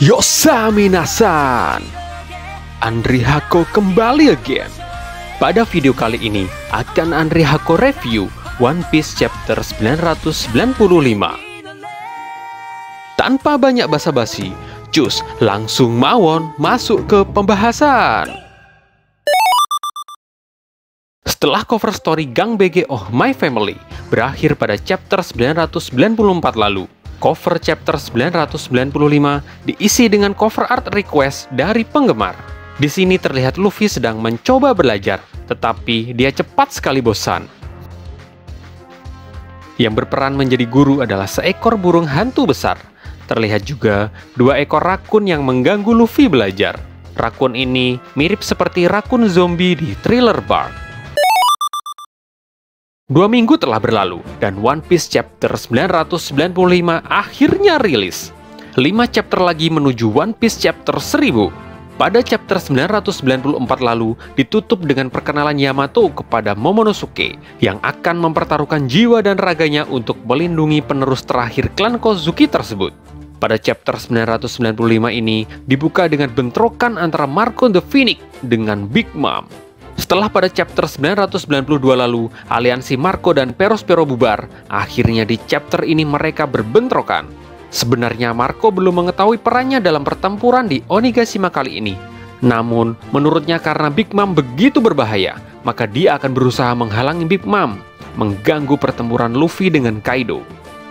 Yosaminasan, Andri Hako kembali again. Pada video kali ini akan Andri Hako review One Piece chapter 995. Tanpa banyak basa-basi, cus langsung mawon masuk ke pembahasan. Setelah cover story Gang BG Oh My Family berakhir pada chapter 994 lalu, cover chapter 995 diisi dengan cover art request dari penggemar. Di sini terlihat Luffy sedang mencoba belajar, tetapi dia cepat sekali bosan. Yang berperan menjadi guru adalah seekor burung hantu besar. Terlihat juga 2 ekor rakun yang mengganggu Luffy belajar. Rakun ini mirip seperti rakun zombie di Thriller Bark. 2 minggu telah berlalu, dan One Piece chapter 995 akhirnya rilis. 5 chapter lagi menuju One Piece chapter 1000. Pada chapter 994 lalu, ditutup dengan perkenalan Yamato kepada Momonosuke, yang akan mempertaruhkan jiwa dan raganya untuk melindungi penerus terakhir klan Kozuki tersebut. Pada chapter 995 ini, dibuka dengan bentrokan antara Marco the Phoenix dengan Big Mom. Setelah pada chapter 992 lalu, aliansi Marco dan Perospero bubar, akhirnya di chapter ini mereka berbentrokan. Sebenarnya Marco belum mengetahui perannya dalam pertempuran di Onigashima kali ini. Namun, menurutnya karena Big Mom begitu berbahaya, maka dia akan berusaha menghalangi Big Mom, mengganggu pertempuran Luffy dengan Kaido.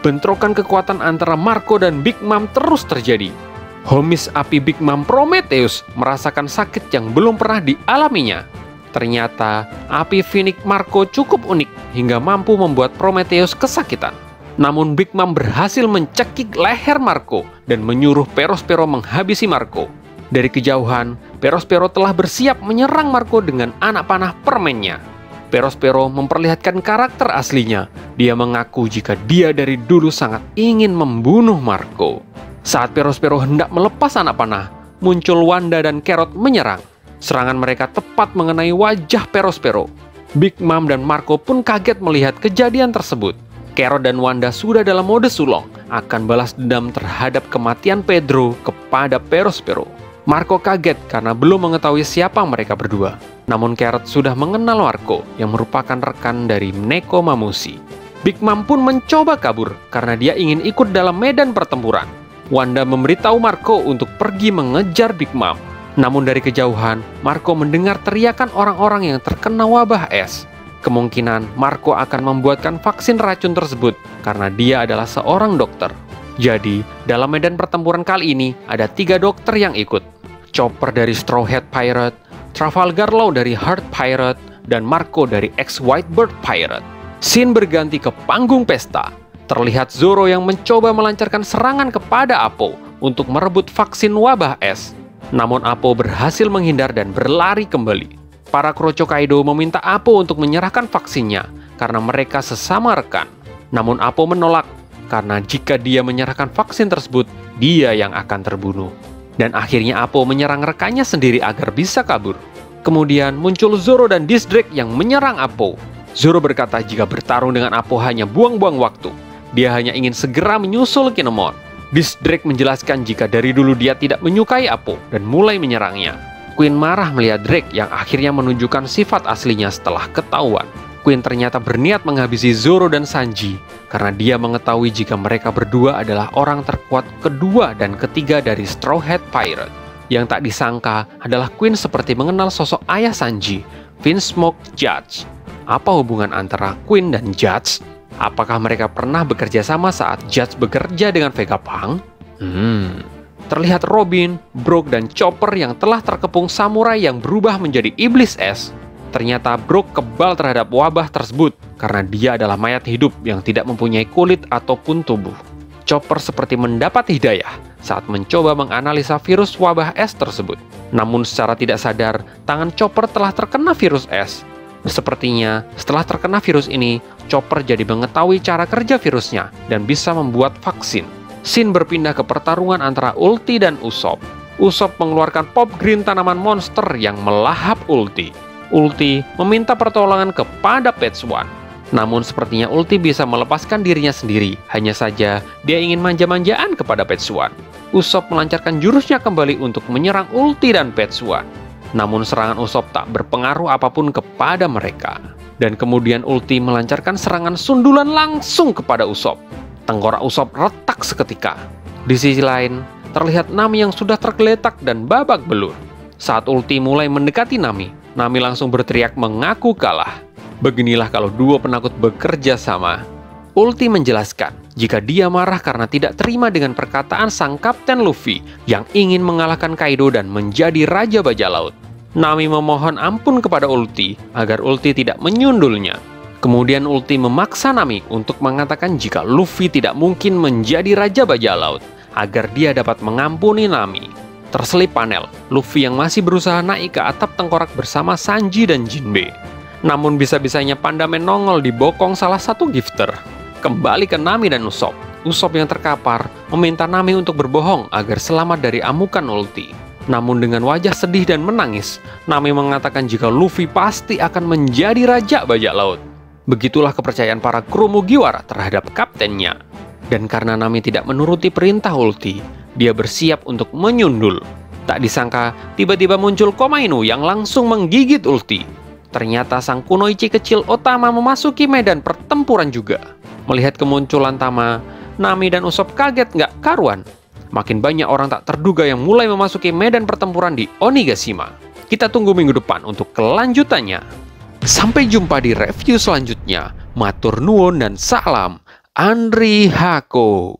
Bentrokan kekuatan antara Marco dan Big Mom terus terjadi. Homies api Big Mom Prometheus merasakan sakit yang belum pernah dialaminya. Ternyata, api Phoenix Marco cukup unik hingga mampu membuat Prometheus kesakitan. Namun Big Mom berhasil mencekik leher Marco dan menyuruh Perospero menghabisi Marco. Dari kejauhan, Perospero telah bersiap menyerang Marco dengan anak panah permennya. Perospero memperlihatkan karakter aslinya. Dia mengaku jika dia dari dulu sangat ingin membunuh Marco. Saat Perospero hendak melepas anak panah, muncul Wanda dan Carrot menyerang. Serangan mereka tepat mengenai wajah Perospero. Big Mom dan Marco pun kaget melihat kejadian tersebut. Carrot dan Wanda sudah dalam mode sulong, akan balas dendam terhadap kematian Pedro kepada Perospero. Marco kaget karena belum mengetahui siapa mereka berdua. Namun Carrot sudah mengenal Marco, yang merupakan rekan dari Neko Mamushi. Big Mom pun mencoba kabur karena dia ingin ikut dalam medan pertempuran. Wanda memberitahu Marco untuk pergi mengejar Big Mom. Namun dari kejauhan, Marco mendengar teriakan orang-orang yang terkena wabah es. Kemungkinan Marco akan membuatkan vaksin racun tersebut karena dia adalah seorang dokter. Jadi, dalam medan pertempuran kali ini ada 3 dokter yang ikut. Chopper dari Straw Hat Pirate, Trafalgar Law dari Heart Pirate, dan Marco dari Ex-Whitebird Pirate. Scene berganti ke panggung pesta. Terlihat Zoro yang mencoba melancarkan serangan kepada Appo untuk merebut vaksin wabah es. Namun Appo berhasil menghindar dan berlari kembali. Para Kroco Kaido meminta Appo untuk menyerahkan vaksinnya karena mereka sesama rekan. Namun Appo menolak karena jika dia menyerahkan vaksin tersebut, dia yang akan terbunuh. Dan akhirnya Appo menyerang rekannya sendiri agar bisa kabur. Kemudian muncul Zoro dan Disdrake yang menyerang Appo. Zoro berkata jika bertarung dengan Appo hanya buang-buang waktu. Dia hanya ingin segera menyusul Kinemon. Disdrake menjelaskan jika dari dulu dia tidak menyukai Appo dan mulai menyerangnya. Queen marah melihat Drake yang akhirnya menunjukkan sifat aslinya setelah ketahuan. Queen ternyata berniat menghabisi Zoro dan Sanji karena dia mengetahui jika mereka berdua adalah orang terkuat kedua dan ketiga dari Straw Hat Pirate. Yang tak disangka adalah Queen seperti mengenal sosok ayah Sanji, Vinsmoke Judge. Apa hubungan antara Queen dan Judge? Apakah mereka pernah bekerja sama saat Judge bekerja dengan Vegapunk? Terlihat Robin, Brook, dan Chopper yang telah terkepung samurai yang berubah menjadi iblis es. Ternyata Brook kebal terhadap wabah tersebut karena dia adalah mayat hidup yang tidak mempunyai kulit ataupun tubuh. Chopper seperti mendapat hidayah saat mencoba menganalisa virus wabah es tersebut. Namun secara tidak sadar, tangan Chopper telah terkena virus es. Sepertinya setelah terkena virus ini, Chopper jadi mengetahui cara kerja virusnya dan bisa membuat vaksin. Scene berpindah ke pertarungan antara Ulti dan Usopp. Usopp mengeluarkan Pop Green tanaman monster yang melahap Ulti. Ulti meminta pertolongan kepada Page One. Namun sepertinya Ulti bisa melepaskan dirinya sendiri. Hanya saja dia ingin manja-manjaan kepada Page One. Usopp melancarkan jurusnya kembali untuk menyerang Ulti dan Petsuan. Namun serangan Usopp tak berpengaruh apapun kepada mereka. Dan kemudian Ulti melancarkan serangan sundulan langsung kepada Usopp. Tengkorak Usopp retak seketika. Di sisi lain, terlihat Nami yang sudah tergeletak dan babak belur. Saat Ulti mulai mendekati Nami, Nami langsung berteriak mengaku kalah. Beginilah kalau dua penakut bekerja sama. Ulti menjelaskan jika dia marah karena tidak terima dengan perkataan sang Kapten Luffy yang ingin mengalahkan Kaido dan menjadi Raja Bajak Laut. Nami memohon ampun kepada Ulti agar Ulti tidak menyundulnya. Kemudian Ulti memaksa Nami untuk mengatakan jika Luffy tidak mungkin menjadi Raja Bajak Laut agar dia dapat mengampuni Nami. Terselip panel Luffy yang masih berusaha naik ke atap tengkorak bersama Sanji dan Jinbe. Namun bisa-bisanya Pandaman nongol di bokong salah satu gifter. Kembali ke Nami dan Usopp. Usopp yang terkapar meminta Nami untuk berbohong agar selamat dari amukan Ulti. Namun dengan wajah sedih dan menangis, Nami mengatakan jika Luffy pasti akan menjadi Raja Bajak Laut. Begitulah kepercayaan para kru Mugiwara terhadap kaptennya. Dan karena Nami tidak menuruti perintah Ulti, dia bersiap untuk menyundul. Tak disangka, tiba-tiba muncul Komainu yang langsung menggigit Ulti. Ternyata sang kunoichi kecil Otama memasuki medan pertempuran juga. Melihat kemunculan Tama, Nami dan Usopp kaget nggak karuan. Makin banyak orang tak terduga yang mulai memasuki medan pertempuran di Onigashima. Kita tunggu minggu depan untuk kelanjutannya. Sampai jumpa di review selanjutnya. Matur nuwun dan salam Andri Hako.